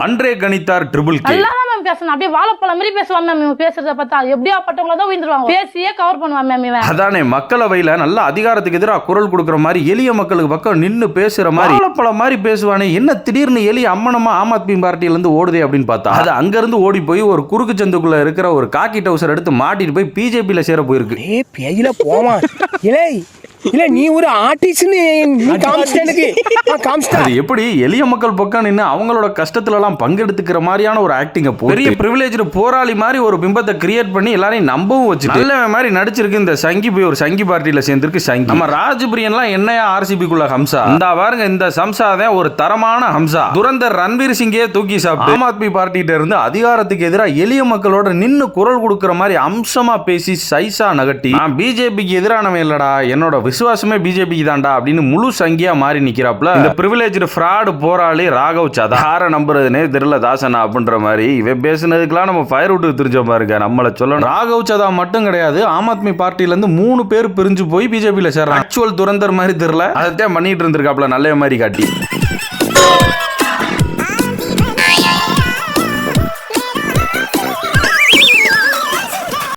அன்றே கணித்தார் triple K. Ma'am பேசணும் அப்படியே வாழைப்பழம் மாதிரி பேசுவான் மேம். இவன் பேசுறத பார்த்தா எப்படியா பட்டவங்கள தான் விழுந்துருவாங்க. பேசியே கவர் பண்ணுவான் மேம் இவன். அதானே மக்களவையில நல்ல அதிகாரத்துக்கு எதிராக குரல் கொடுக்குற மாதிரி எளிய மக்களுக்கு பக்கம் நின்னு பேசுற மாதிரி வாழைப்பழம் மாதிரி பேசுவானே. என்ன திடீர்னு எளிய அம்மனமா ஆம் ஆத்மி பார்ட்டியில இருந்து ஓடுதே அப்படின்னு பார்த்தா அது அங்க இருந்து ஓடி போய் ஒரு குறுக்கு சந்துக்குள்ள இருக்கிற ஒரு காக்கி டவுசர் எடுத்து மாட்டிட்டு போய் பிஜேபியில சேர போயிருக்கு. பேயில போமா இல்ல நீ ஒரு ஆர்டிஸ்ட்னு அது எப்படி எளிய மக்கள் பக்கம் நின்று அவங்களோட கஷ்டத்துல எல்லாம் பங்கெடுத்துக்கிற மாதிரியான ஒரு ஆக்டிங்க பெரிய பிரிவிலேஜ்டு போராளி மாதிரி ஒரு பிம்பத்தை கிரியேட் பண்ணி எல்லாரையும் நம்பவும் வச்சு நல்ல மாதிரி நடிச்சிருக்கு இந்த சங்கி. போய் ஒரு சங்கி பார்ட்டியில சேர்ந்திருக்கு சங்கி. நம்ம ராஜ்பிரியன்லாம் என்னையா ஆர்சிபிக்குள்ள ஹம்சா இந்த பாருங்க. இந்த சம்சா தான் ஒரு தரமான ஹம்சா. துரந்தர் ரன்வீர் சிங்கே தூக்கி சாப்பிட்டு ஆம் ஆத்மி பார்ட்டிட்ட இருந்து அதிகாரத்துக்கு எதிராக எளிய மக்களோட நின்னு குரல் கொடுக்கிற மாதிரி அம்சமா பேசி சைசா நகட்டி நான் பிஜேபிக்கு எதிரானவன் இல்லடா, என்னோட விசுவாசமே பிஜேபிக்கு தான்டா அப்படின்னு முழு சங்கியா மாறி நிக்கிறாப்ல இந்த பிரிவிலேஜ்டு ஃப்ராட் போராளி ராகவ் சதா. யாரை நம்புறதுனே தெரியல தாசனா அப்படின்ற மாதிரி இவன் பேசுனதுக்கெல்லாம் நம்ம ஃபயர் விட்டு தெரிஞ்ச பாருங்க. நம்மள சொல்லணும் ராகவ் சதா மட்டும் கிடையாது, ஆம் ஆத்மி பார்ட்டில இருந்து 3 பேர் பிரிஞ்சு போய் பிஜேபியில சேர்றாங்க. ஆக்சுவல் துரந்தர் மாதிரி தெரியல, அதைத்தான் பண்ணிட்டு இருந்திருக்காப்ல நல்ல மாதிரி காட்டி.